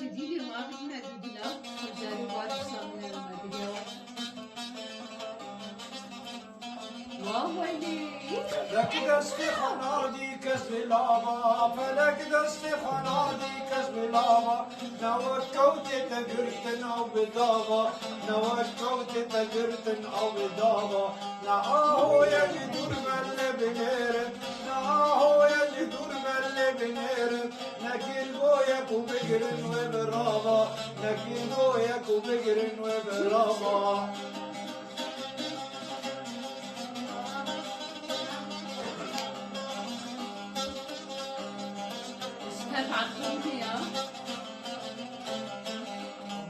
شديدة ما بدنا بدنا جاري وارد صامنا لما بدنا واو عليك فلك دست خنادی کس بلابا فلک دست خنادی کس بلابا نوک کوتی تگرتن او بدابا نوک کوتی تگرتن او بدابا نهاو یلی دور مل بنیرم نهاو یلی دور مل بنیرم نکیل گویک و بگرن و برابا نکیل گویک و بگرن و برابا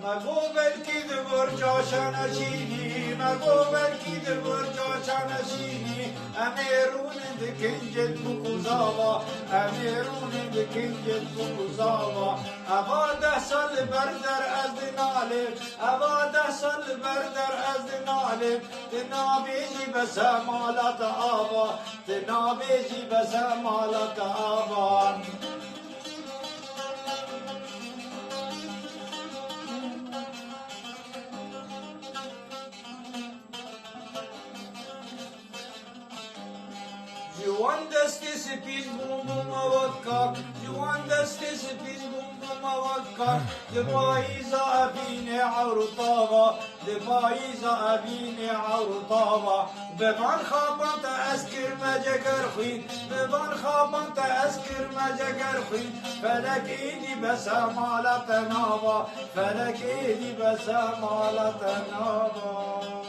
مگو بلکی دور جاشن شینی مگو بلکی دور جاشن شینی امیرون دکنجت بکوزاوا امیرون دکنجت بکوزاوا ابا 10 سال بردر از دناله ابا 10 سال بردر از دناله تنابیجی بس مالت آبا تنابیجی بس مالت آبا جوان دستی سپید بوم بوم وکا جوان دستی سپید بوم بوم وکا دبایز ابین عرطابا دبایز ابین عرطابا ببان خابان تا اسکر مجگر خوین ببان خابان تا اسکر مجگر خوین فلک ایدی بس مالت نابا فلک ایدی بس مالت نابا